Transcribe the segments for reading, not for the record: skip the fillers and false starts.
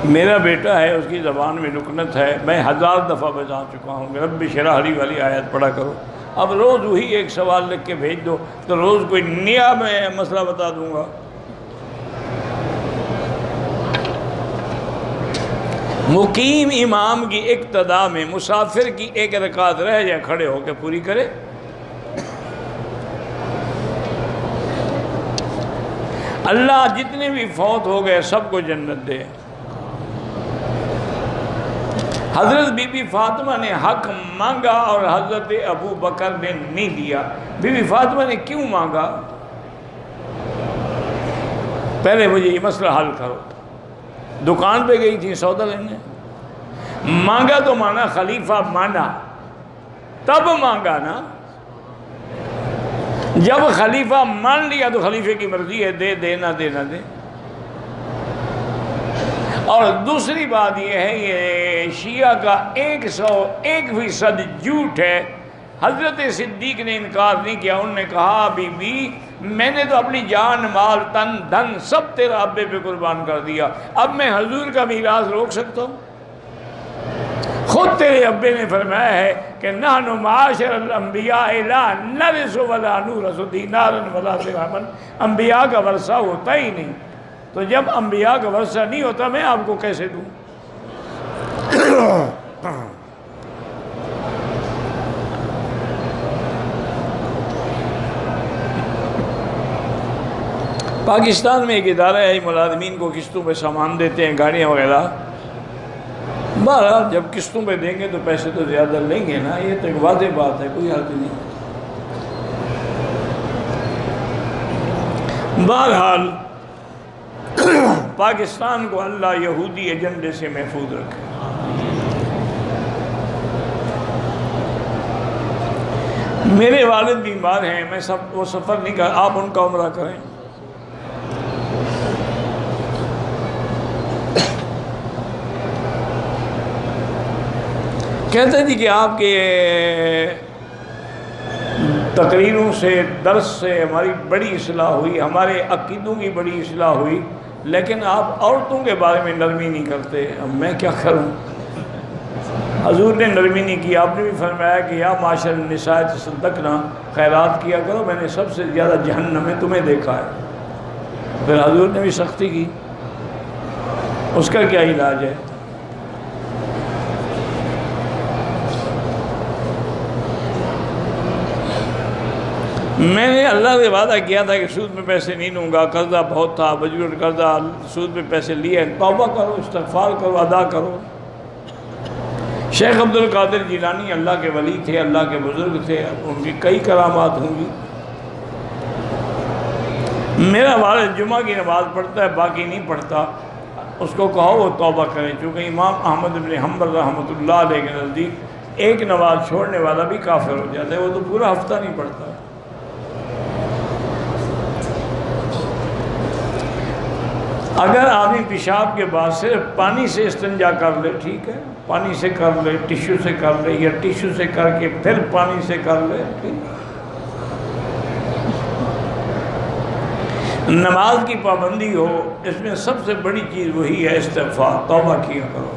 میرا بیٹا ہے، اس کی زبان میں لکنت ہے، میں 1000 دفعہ بتا چکا ہوں، رب اشرح لی والی آیت پڑھا کرو۔ اب روز وہی ایک سوال لکھ کے بھیج دو تو روز کوئی نیا میں مسئلہ بتا دوں گا۔ مقیم امام کی اقتداء میں مسافر کی ایک رکعت رہ جائے، کھڑے ہو کے پوری کرے۔ اللہ جتنے بھی فوت ہو گئے سب کو جنت دے۔ حضرت بی بی فاطمہ نے حق مانگا اور حضرت ابو بکر نے نہیں دیا۔ بی بی فاطمہ نے کیوں مانگا؟ پہلے مجھے یہ مسئلہ حل کرو۔ دکان پہ گئی تھی سودا لینے، مانگا تو مانا خلیفہ مانا، تب مانگا نا۔ جب خلیفہ مان لیا تو خلیفے کی مرضی ہے، دے نہ دے نہ دے۔ اور دوسری بات یہ ہے، یہ شیعہ کا 101% جھوٹ ہے۔ حضرت صدیق نے انکار نہیں کیا، انہوں نے کہا بی بی میں نے تو اپنی جان مال تن دھن سب تیرا ابے پہ قربان کر دیا، اب میں حضور کا میراث روک سکتا ہوں؟ خود تیرے ابے نے فرمایا ہے کہ نحن معاشر الانبیاء لا نرث ولا نورث دینارا ولا درہما، انبیاء کا ورثہ ہوتا ہی نہیں، تو جب انبیاء کا ورثہ نہیں ہوتا میں آپ کو کیسے دوں؟ پاکستان میں ایک ادارہ ہے، ملازمین کو قسطوں پہ سامان دیتے ہیں، گاڑیاں وغیرہ۔ بہرحال جب قسطوں پہ دیں گے تو پیسے تو زیادہ لیں گے نا، یہ تو ایک واضح بات ہے، کوئی حرج نہیں۔ بہرحال پاکستان کو اللہ یہودی ایجنڈے سے محفوظ رکھے۔ میرے والد بیمار ہیں، میں وہ سفر نہیں کر، آپ ان کا عمرہ کریں۔ کہتے تھے کہ آپ کے تقریروں سے، درس سے ہماری بڑی اصلاح ہوئی، ہمارے عقیدوں کی بڑی اصلاح ہوئی، لیکن آپ عورتوں کے بارے میں نرمی نہیں کرتے۔ اب میں کیا کروں؟ حضور نے نرمی نہیں کی، آپ نے بھی فرمایا کہ یا معاشر النساء تصدقنا، خیرات کیا کرو، میں نے سب سے زیادہ جہنم میں تمہیں دیکھا ہے۔ پھر حضور نے بھی سختی کی، اس کا کیا علاج ہے؟ میں نے اللہ سے وعدہ کیا تھا کہ سود میں پیسے نہیں لوں گا، قرضہ بہت تھا، بجور قرضہ، سود میں پیسے لیے، توبہ کرو، استغفار کرو، ادا کرو۔ شیخ عبد القادر جیلانی اللہ کے ولی تھے، اللہ کے بزرگ تھے، ان کی کئی کرامات ہوں گی۔ میرا والد جمعہ کی نماز پڑھتا ہے، باقی نہیں پڑھتا، اس کو کہو وہ توبہ کرے، چونکہ امام احمد بن حنبل رحمۃ اللہ علیہ کے نزدیک ایک نماز چھوڑنے والا بھی کافر ہو جاتا ہے، وہ تو پورا ہفتہ نہیں پڑھتا۔ اگر آدمی پیشاب کے بعد صرف پانی سے استنجا کر لے، ٹھیک ہے، پانی سے کر لے، ٹیشو سے کر لے، یا ٹیشو سے کر کے پھر پانی سے کر لے، ٹھیک۔ نماز کی پابندی ہو، اس میں سب سے بڑی چیز وہی ہے استغفار، توبہ کیا کرو۔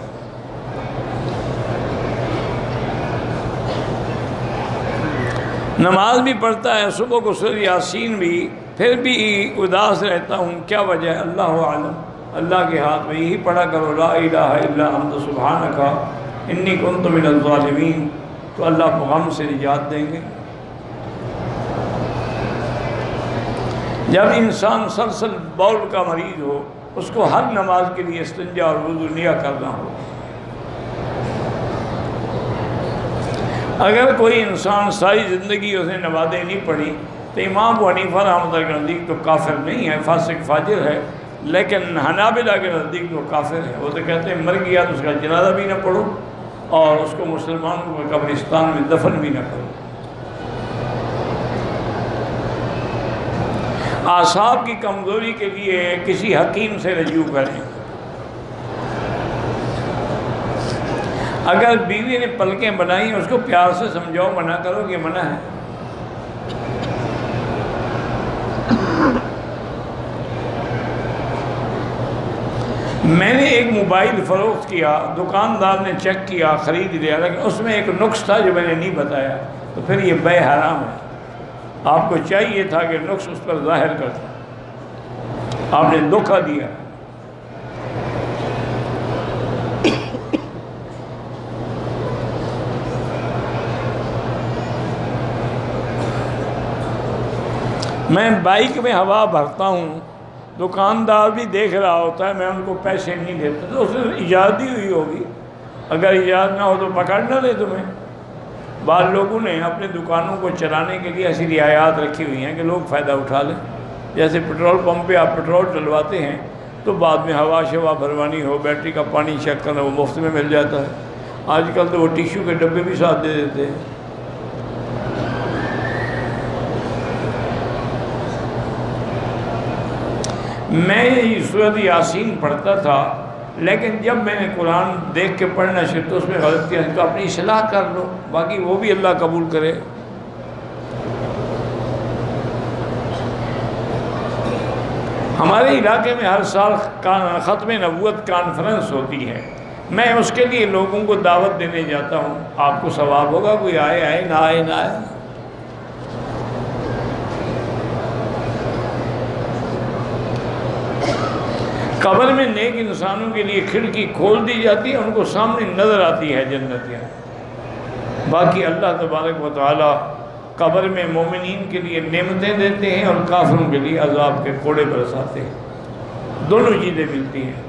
نماز بھی پڑھتا ہے، صبح کو سورہ یاسین بھی، پھر بھی اداس رہتا ہوں، کیا وجہ ہے؟ اللہ عالم، اللہ کے ہاتھ میں، یہی پڑھا کرو لا الہ الا انت سبحانک انی کنت من الظالمین، تو اللہ غم سے نجات دیں گے۔ جب انسان سلسل بول کا مریض ہو، اس کو ہر نماز کے لیے استنجا اور وضو نیا کرنا ہو۔ اگر کوئی انسان ساری زندگی اس نے نمازیں نہیں پڑھی تو امام ابو حنیفہ رحمۃ اللہ کے نزدیک تو کافر نہیں ہے، فاسق فاجر ہے، لیکن حنابلہ کے نزدیک تو کافر ہے۔ وہ تو کہتے ہیں مر گیا تو اس کا جنازہ بھی نہ پڑھو اور اس کو مسلمانوں کے قبرستان میں دفن بھی نہ کرو۔ اعصاب کی کمزوری کے لیے کسی حکیم سے رجوع کریں۔ اگر بیوی نے پلکیں بنائی اس کو پیار سے سمجھاؤ، منع کرو کہ منع ہے۔ میں نے ایک موبائل فروخت کیا، دکاندار نے چیک کیا، خرید لیا، لیکن اس میں ایک نقص تھا جو میں نے نہیں بتایا، تو پھر یہ بے حرام ہے۔ آپ کو چاہیے تھا کہ نقص اس پر ظاہر کرتا، آپ نے دھوکہ دیا۔ میں بائک میں ہوا بھرتا ہوں، دکاندار بھی دیکھ رہا ہوتا ہے، میں ان کو پیسے نہیں دیتا، تو اس نے اجازت دی ہوئی ہوگی، اگر اجازت نہ ہو تو پکڑ نہ لے تمہیں۔ بعض لوگوں نے اپنے دکانوں کو چلانے کے لیے ایسی رعایات رکھی ہوئی ہیں کہ لوگ فائدہ اٹھا لیں۔ جیسے پٹرول پمپ پہ آپ پٹرول ڈلواتے ہیں تو بعد میں ہوا شوا بھروانی ہو، بیٹری کا پانی چیک کرنا، وہ مفت میں مل جاتا ہے۔ آج کل تو وہ ٹیشو کے ڈبے بھی ساتھ دے دیتے ہیں۔ میں سورۃ یاسین پڑھتا تھا، لیکن جب میں نے قرآن دیکھ کے پڑھنا شروع تو اس میں غلطیاں ہیں، تو اپنی اصلاح کر لو، باقی وہ بھی اللہ قبول کرے۔ ہمارے علاقے میں ہر سال ختم نبوت کانفرنس ہوتی ہے، میں اس کے لیے لوگوں کو دعوت دینے جاتا ہوں۔ آپ کو ثواب ہوگا، کوئی آئے آئے، نہ آئے نہ آئے۔ قبر میں نیک انسانوں کے لیے کھڑکی کھول دی جاتی ہے، ان کو سامنے نظر آتی ہے جنتیاں۔ باقی اللہ تبارک و تعالی قبر میں مومنین کے لیے نعمتیں دیتے ہیں اور کافروں کے لیے عذاب کے کوڑے برساتے ہیں، دونوں چیزیں ملتی ہیں۔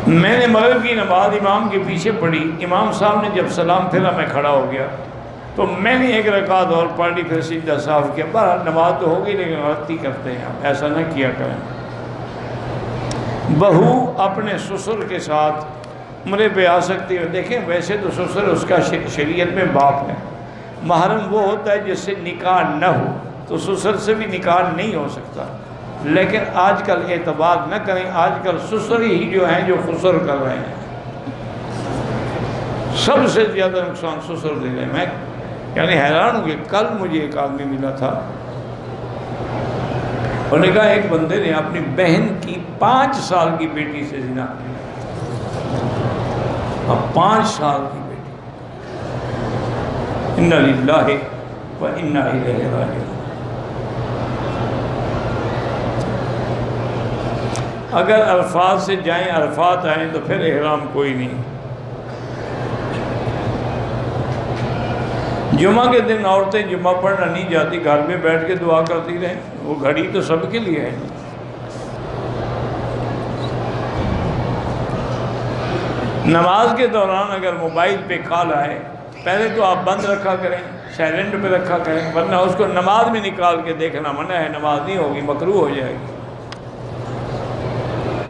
میں نے مغرب کی نماز امام کے پیچھے پڑھی، امام صاحب نے جب سلام پھیرا میں کھڑا ہو گیا، تو میں نے ایک رکعت اور پڑھ لی، پھر سجدہ صاف کیا۔ بہرحال نماز تو ہوگی لیکن غلطی کرتے ہیں، آپ ایسا نہ کیا کریں۔ بہو اپنے سسر کے ساتھ عمرے پہ آ سکتی ہے۔ دیکھیں ویسے تو سسر اس کا شریعت میں باپ ہے، محرم وہ ہوتا ہے جس سے نکاح نہ ہو، تو سسر سے بھی نکاح نہیں ہو سکتا۔ لیکن آج کل اعتبار نہ کریں، آج کل سسر ہی جو ہیں جو خسر کر رہے ہیں، سب سے زیادہ نقصان سسر دے رہے ہیں۔ میں یعنی حیران ہوں کہ کل مجھے ایک آدمی ملا تھا، انہوں نے کہا ایک بندے نے اپنی بہن کی 5 سال کی بیٹی سے زنا کیا۔ اب 5 سال کی بیٹی، انا للہ و انا الیہ راجعون۔ اگر عرفات سے جائیں، عرفات آئیں تو پھر احرام کوئی نہیں۔ جمعہ کے دن عورتیں جمعہ پڑھنا نہیں جاتی، گھر میں بیٹھ کے دعا کرتی رہیں، وہ گھڑی تو سب کے لیے ہے۔ نماز کے دوران اگر موبائل پہ کال آئے، پہلے تو آپ بند رکھا کریں، سائلنٹ پہ رکھا کریں، ورنہ اس کو نماز میں نکال کے دیکھنا منع ہے، نماز نہیں ہوگی، مکروہ ہو جائے گی۔